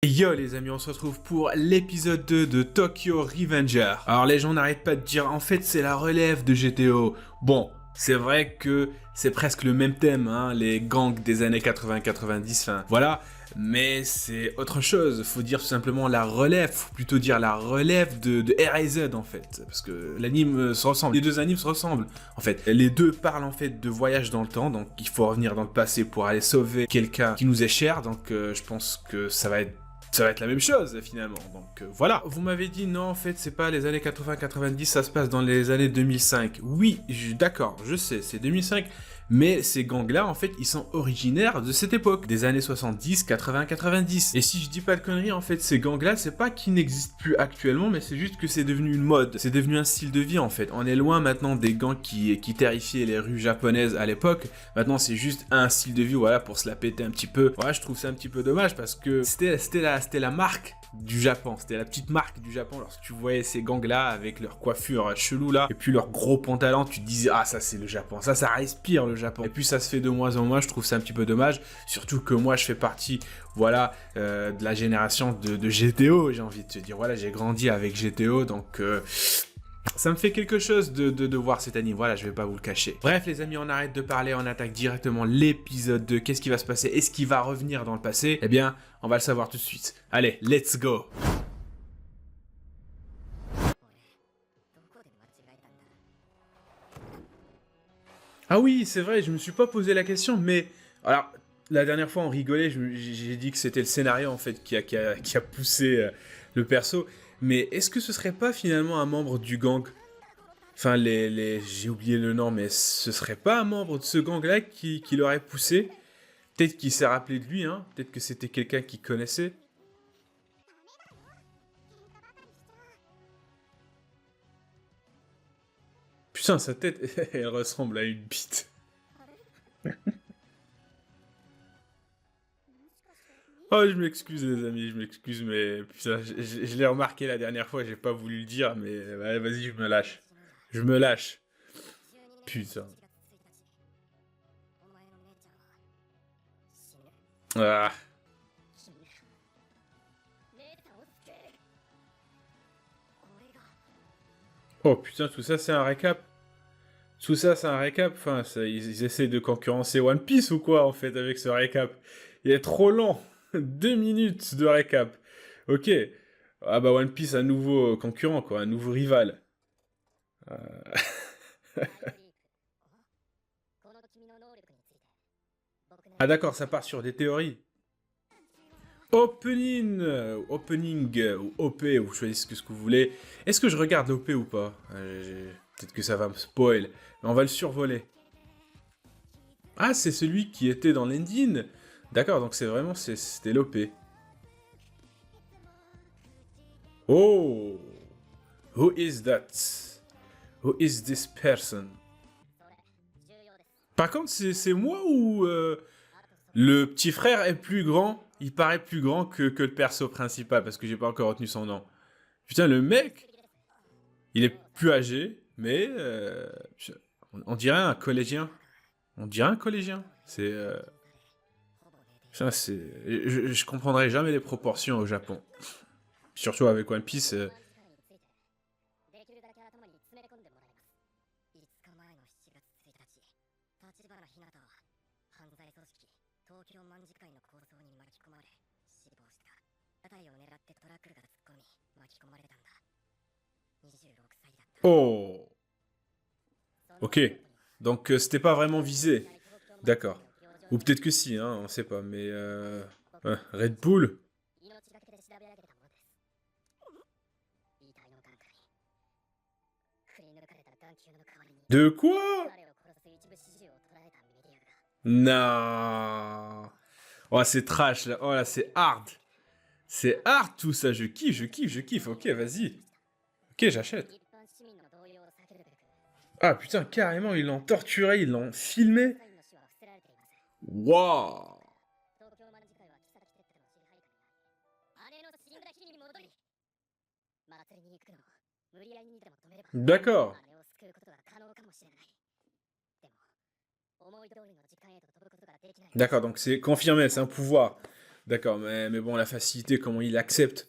Yo les amis, on se retrouve pour l'épisode 2 de Tokyo Revenger. Alors les gens n'arrêtent pas de dire en fait c'est la relève de GTO. Bon, c'est vrai que c'est presque le même thème, hein, les gangs des années 80-90, enfin voilà. Mais c'est autre chose, faut dire tout simplement la relève, faut plutôt dire la relève de R.I.Z en fait. Parce que l'anime se ressemble, les deux animes se ressemblent en fait. Les deux parlent en fait de voyage dans le temps, donc il faut revenir dans le passé pour aller sauver quelqu'un qui nous est cher, donc je pense que ça va être la même chose finalement, donc voilà. Vous m'avez dit non, en fait c'est pas les années 80-90, ça se passe dans les années 2005. Oui, d'accord, je sais, c'est 2005, mais ces gangs-là, en fait, ils sont originaires de cette époque, des années 70, 80, 90. Et si je dis pas de conneries, en fait, ces gangs-là, c'est pas qu'ils n'existent plus actuellement, mais c'est juste que c'est devenu une mode, c'est devenu un style de vie, en fait. On est loin maintenant des gangs qui terrifiaient les rues japonaises à l'époque. Maintenant, c'est juste un style de vie, voilà, pour se la péter un petit peu. Voilà, je trouve ça un petit peu dommage parce que c'était la marque du Japon, c'était la petite marque du Japon. Lorsque tu voyais ces gangs là avec leur coiffure chelou là et puis leurs gros pantalons, tu te disais ah ça c'est le Japon, ça respire le Japon. Et puis ça se fait de moins en moins, je trouve ça un petit peu dommage, surtout que moi je fais partie voilà de la génération de GTO, j'ai envie de te dire, voilà, j'ai grandi avec GTO, donc ça me fait quelque chose de voir cet anime, voilà, je vais pas vous le cacher. Bref les amis, on arrête de parler, on attaque directement l'épisode 2. Qu'est-ce qui va se passer? Est-ce qu'il va revenir dans le passé? Eh bien, on va le savoir tout de suite. Allez, let's go! Ah oui, c'est vrai, je me suis pas posé la question, mais... Alors, la dernière fois on rigolait, j'ai dit que c'était le scénario en fait qui a poussé le perso, mais est-ce que ce serait pas finalement un membre du gang? Enfin, j'ai oublié le nom, mais ce serait pas un membre de ce gang-là qui l'aurait poussé? Peut-être qu'il s'est rappelé de lui, hein? Peut-être que c'était quelqu'un qu'il connaissait. Putain, sa tête, elle ressemble à une bite. Oh, je m'excuse les amis, je m'excuse, mais putain, je l'ai remarqué la dernière fois, j'ai pas voulu le dire, mais ouais, vas-y, je me lâche. Je me lâche. Putain. Ah. Oh putain, tout ça c'est un récap. Tout ça c'est un récap. Enfin, ils essaient de concurrencer One Piece ou quoi en fait avec ce récap. Il est trop long. 2 minutes de récap. Ok. Ah bah One Piece, un nouveau concurrent quoi, un nouveau rival. Ah d'accord, ça part sur des théories. Opening, ou OP, vous choisissez ce que vous voulez. Est-ce que je regarde l'OP ou pas? Peut-être que ça va me spoil, mais on va le survoler. Ah, c'est celui qui était dans l'ending. D'accord, donc c'était l'OP. Oh, who is that? Who is this person? Par contre, c'est moi ou le petit frère est plus grand? Il paraît plus grand que le perso principal parce que j'ai pas encore retenu son nom. Putain, le mec, il est plus âgé, mais on dirait un collégien. On dirait un collégien. Putain, je comprendrai jamais les proportions au Japon. Surtout avec One Piece. Oh, ok. Donc c'était pas vraiment visé. D'accord. Ou peut-être que si, hein, on sait pas. Mais Red Bull. De quoi? Non. Oh, c'est trash là. Oh là, c'est hard. C'est hard tout ça. Je kiffe, je kiffe, je kiffe. Ok, vas-y. Ok, j'achète. Ah putain, carrément, ils l'ont torturé, ils l'ont filmé. Waouh. D'accord. D'accord, donc c'est confirmé, c'est un pouvoir. D'accord, mais bon, la facilité, comment il accepte.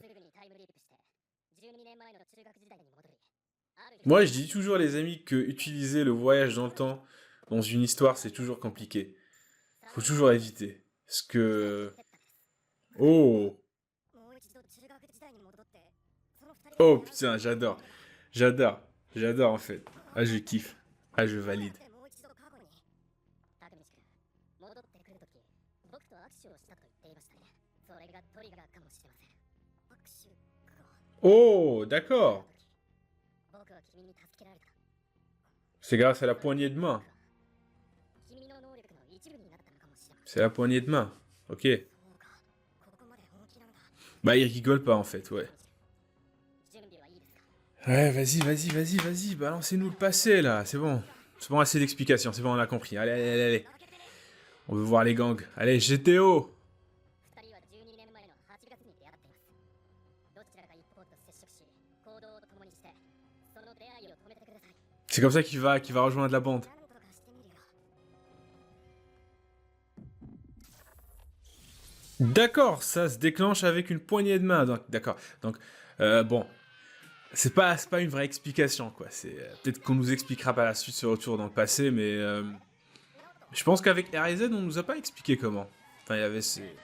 Moi, je dis toujours, les amis, que utiliser le voyage dans le temps dans une histoire, c'est toujours compliqué. Faut toujours éviter. Parce que... Oh! Oh, putain, j'adore. J'adore. J'adore, en fait. Ah, je kiffe. Ah, je valide. Oh, d'accord. C'est grâce à la poignée de main. C'est la poignée de main. Ok. Bah, il rigole pas, en fait, ouais. Ouais, vas-y. Balancez-nous le passé, là. C'est bon. C'est bon, assez d'explications. C'est bon, on a compris. Allez. On veut voir les gangs. Allez, GTO. C'est comme ça qu'il va rejoindre la bande. D'accord, ça se déclenche avec une poignée de main. D'accord. Donc, bon, c'est pas une vraie explication, quoi. C'est peut-être qu'on nous expliquera par la suite ce retour dans le passé, mais je pense qu'avec R&Z, on nous a pas expliqué comment. Enfin, il y avait ces...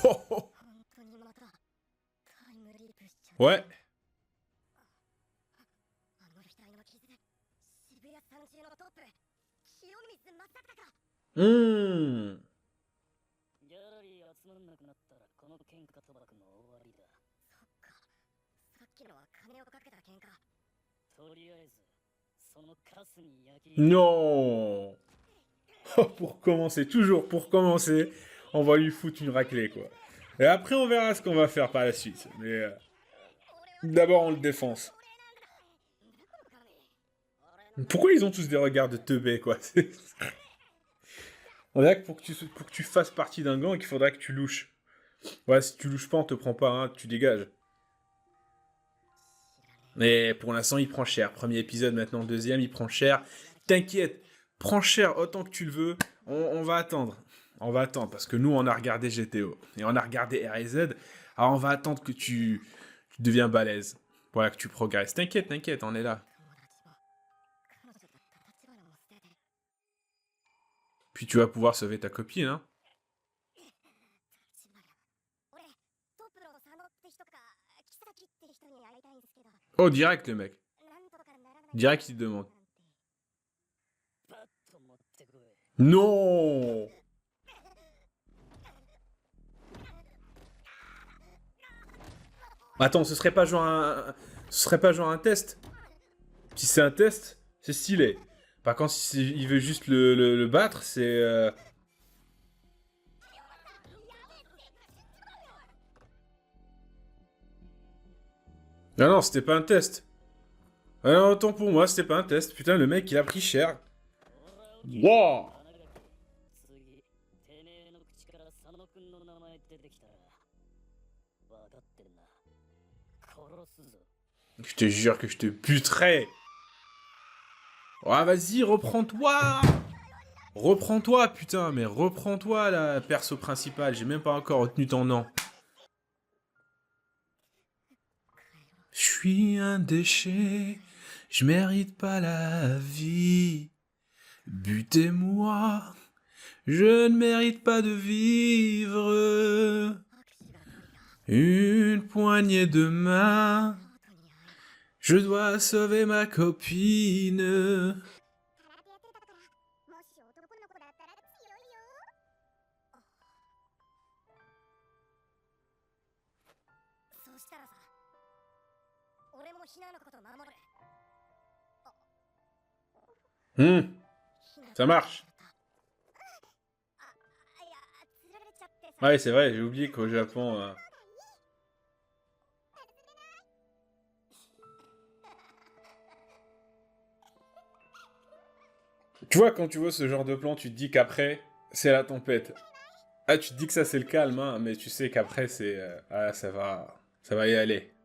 Oh, oh. Ouais. Hmm. Non. Oh, pour commencer, toujours pour commencer, on va lui foutre une raclée, quoi. Et après, on verra ce qu'on va faire par la suite. Mais d'abord, on le défonce. Pourquoi ils ont tous des regards de teubé, quoi? On dirait que pour que tu fasses partie d'un gang, il faudrait que tu louches. Ouais, si tu louches pas, on te prend pas, hein, tu dégages. Mais pour l'instant, il prend cher. Premier épisode, maintenant deuxième, il prend cher. T'inquiète, prends cher autant que tu le veux. On va attendre. On va attendre parce que nous, on a regardé GTO et on a regardé R&Z. Alors, on va attendre que tu deviens balèze. Voilà, que tu progresses. T'inquiète, on est là. Puis tu vas pouvoir sauver ta copine, hein. Oh, direct, le mec. Direct, il te demande. Non! Attends, ce serait pas genre un test? Si c'est un test, c'est stylé. Par contre, si il veut juste le battre, c'est... Non, c'était pas un test. Ah non, autant pour moi, c'était pas un test. Putain, le mec, il a pris cher. Wow! Je te jure que je te buterai. Ah, vas-y, reprends-toi! Reprends-toi, putain, mais reprends-toi, la perso principale. J'ai même pas encore retenu ton nom. Je suis un déchet, je mérite pas la vie. Butez-moi, je ne mérite pas de vivre. Une poignée de main, je dois sauver ma copine. Ça marche. Ouais, c'est vrai, j'ai oublié qu'au Japon... Tu vois, quand tu vois ce genre de plan, tu te dis qu'après, c'est la tempête. Ah, tu te dis que ça, c'est le calme, hein, mais tu sais qu'après, c'est... ah, ça va y aller.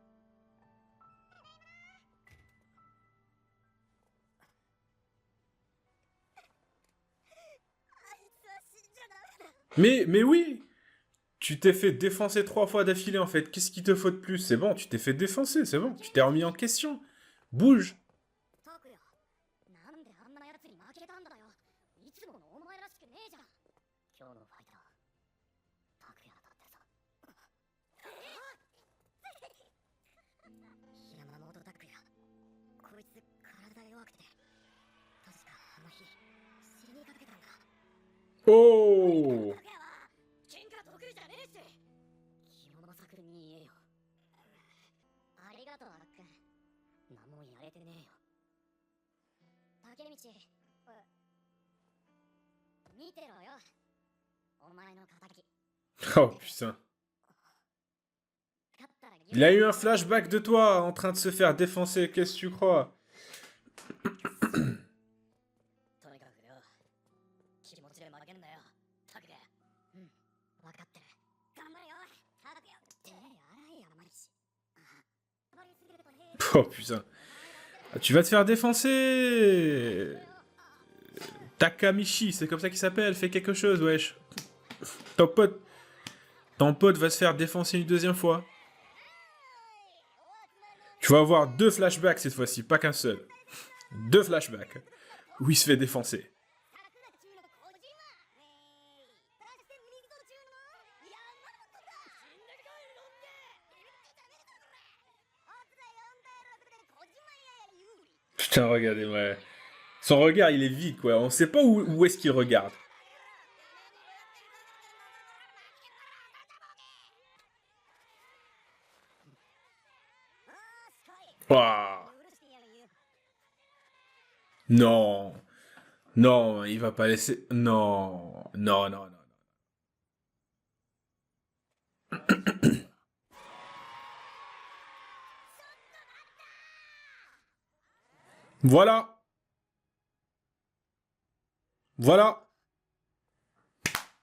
Mais oui, tu t'es fait défoncer 3 fois d'affilée en fait. Qu'est-ce qu'il te faut de plus? C'est bon, tu t'es fait défoncer, c'est bon. Tu t'es remis en question. Bouge. 拓也なんであんな奴に負けたんだよ。いつものお前らしくねえじゃん。今日のファイター拓也だってさ。山本拓也、こいつ体弱くて確かあの日死にかけたんだ。 Oh! 拓也は喧嘩得意じゃねえし。清正君に言えよ。ありがとうアックン。何もやれてねえよ。竹道、見てろよ。お前の敵。 Oh putain. 勝ったら Il a eu un flashback de toi en train de se faire défoncer, qu'est-ce que tu crois? とにかくよ、気持ちで負けんなよ、拓也。うん、分かってる。頑張れよ、拓也。手洗いやまりし。あ、りすぎるとね。 Oh putain. Ah, tu vas te faire défoncer. Takamichi, c'est comme ça qu'il s'appelle, fais quelque chose, wesh. Ton pote va se faire défoncer une deuxième fois. Tu vas avoir 2 flashbacks cette fois-ci, pas qu'un seul. 2 flashbacks. Où il se fait défoncer. Putain, regardez, ouais. Son regard, il est vide, quoi. On sait pas où est-ce qu'il regarde. Ouah. Non. Non, il va pas laisser... Non. Non, non, non. Voilà. Voilà.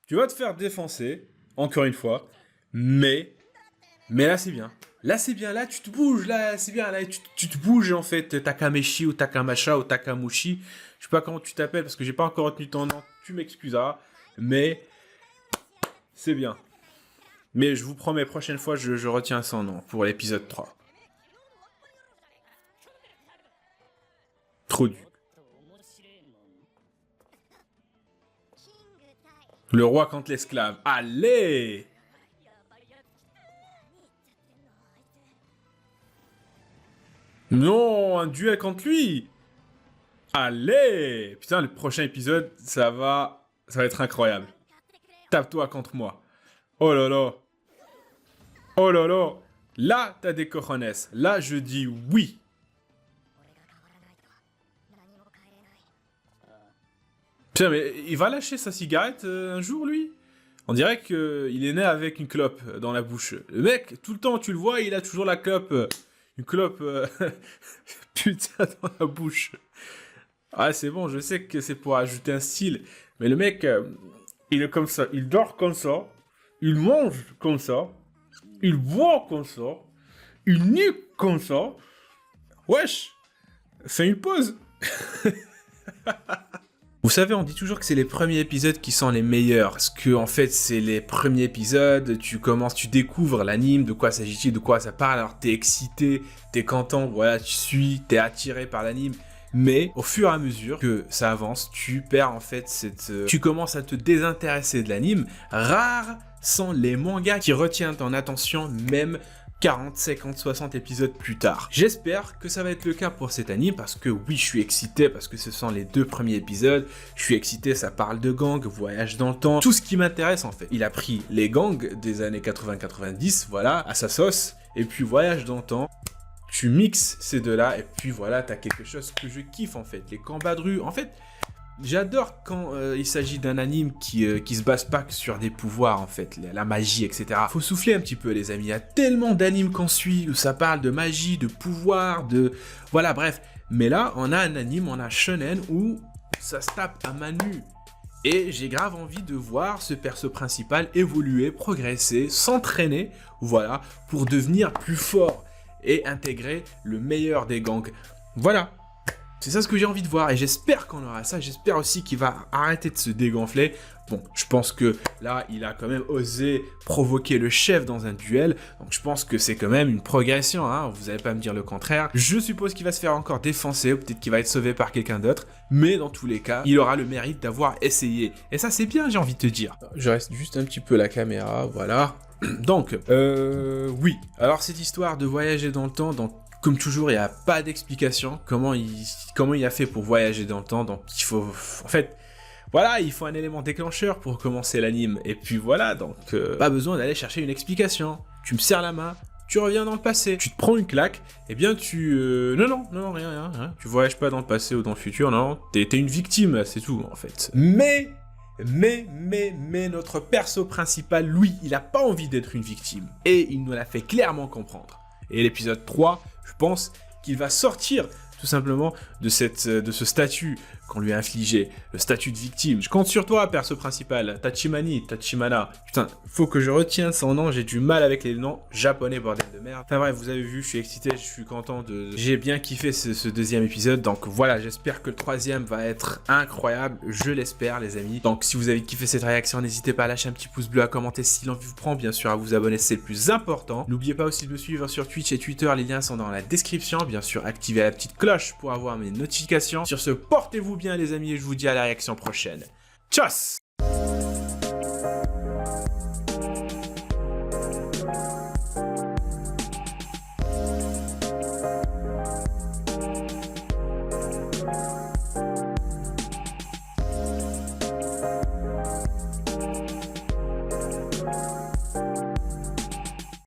Tu vas te faire défoncer, encore une fois, mais là c'est bien. Là c'est bien, là tu te bouges, là c'est bien, là tu te bouges en fait, Takameshi ou Takamasha ou Takamushi, je sais pas comment tu t'appelles parce que j'ai pas encore retenu ton nom, tu m'excuseras, mais c'est bien. Mais je vous promets, prochaine fois je retiens son nom pour l'épisode 3. Trop dur. Le roi contre l'esclave. Allez! Non, un duel contre lui! Allez! Putain, le prochain épisode, ça va être incroyable. Tape-toi contre moi. Oh là là. Oh là là. Là, t'as des cojones. Là, je dis oui. Putain, mais il va lâcher sa cigarette un jour, lui? On dirait qu'il est né avec une clope dans la bouche. Le mec, tout le temps, tu le vois, il a toujours la clope. Une clope, putain, dans la bouche. Ah, c'est bon, je sais que c'est pour ajouter un style. Mais le mec, il est comme ça. Il dort comme ça. Il mange comme ça. Il boit comme ça. Il nique comme ça. Wesh! Fais une pause. Vous savez, on dit toujours que c'est les premiers épisodes qui sont les meilleurs, parce que en fait, c'est les premiers épisodes, tu découvres l'anime, de quoi s'agit-il, de quoi ça parle, alors t'es excité, t'es content, voilà, tu suis, t'es attiré par l'anime, mais au fur et à mesure que ça avance, tu perds en fait tu commences à te désintéresser de l'anime. Rares sont les mangas qui retiennent ton attention, même 40, 50, 60 épisodes plus tard. J'espère que ça va être le cas pour cet anime parce que oui, je suis excité parce que ce sont les 2 premiers épisodes. Je suis excité, ça parle de gang, voyage dans le temps, tout ce qui m'intéresse en fait. Il a pris les gangs des années 80-90, voilà, à sa sauce, et puis voyage dans le temps. Tu mixes ces deux-là et puis voilà, t'as quelque chose que je kiffe en fait. Les combats de rue, en fait, j'adore quand il s'agit d'un anime qui se base pas que sur des pouvoirs en fait, la magie, etc. Faut souffler un petit peu les amis, il y a tellement d'animes qu'on suit où ça parle de magie, de pouvoir, de... Voilà, bref. Mais là, on a un anime, on a Shonen où ça se tape à main nue. Et j'ai grave envie de voir ce perso principal évoluer, progresser, s'entraîner, voilà, pour devenir plus fort et intégrer le meilleur des gangs. Voilà. C'est ça ce que j'ai envie de voir, et j'espère qu'on aura ça, j'espère aussi qu'il va arrêter de se dégonfler. Bon, je pense que là, il a quand même osé provoquer le chef dans un duel, donc je pense que c'est quand même une progression, hein, vous n'allez pas me dire le contraire. Je suppose qu'il va se faire encore défoncer, ou peut-être qu'il va être sauvé par quelqu'un d'autre, mais dans tous les cas, il aura le mérite d'avoir essayé. Et ça, c'est bien, j'ai envie de te dire. Je reste juste un petit peu la caméra, voilà. Donc, oui, alors cette histoire de voyager dans le temps, donc comme toujours, il n'y a pas d'explication comment il a fait pour voyager dans le temps, donc il faut, en fait, voilà, il faut un élément déclencheur pour commencer l'anime, et puis voilà, donc pas besoin d'aller chercher une explication. Tu me serres la main, tu reviens dans le passé, tu te prends une claque, et bien non, rien, tu voyages pas dans le passé ou dans le futur, non, t'es une victime, c'est tout, en fait. Mais notre perso principal, lui, il a pas envie d'être une victime, et il nous l'a fait clairement comprendre. Et l'épisode 3, je pense qu'il va sortir tout simplement de ce statut qu'on lui a infligé, le statut de victime. Je compte sur toi, perso principal, Tachimana. Putain, faut que je retienne son nom, j'ai du mal avec les noms japonais, bordel de merde. Enfin bref, vous avez vu, je suis excité, je suis content J'ai bien kiffé ce deuxième épisode, donc voilà, j'espère que le troisième va être incroyable, je l'espère les amis. Donc si vous avez kiffé cette réaction, n'hésitez pas à lâcher un petit pouce bleu, à commenter si l'envie vous prend, bien sûr à vous abonner, c'est le plus important. N'oubliez pas aussi de me suivre sur Twitch et Twitter, les liens sont dans la description, bien sûr activez la petite cloche pour avoir mes notifications. Sur ce, portez-vous bien les amis et je vous dis à la réaction prochaine. Tchuss!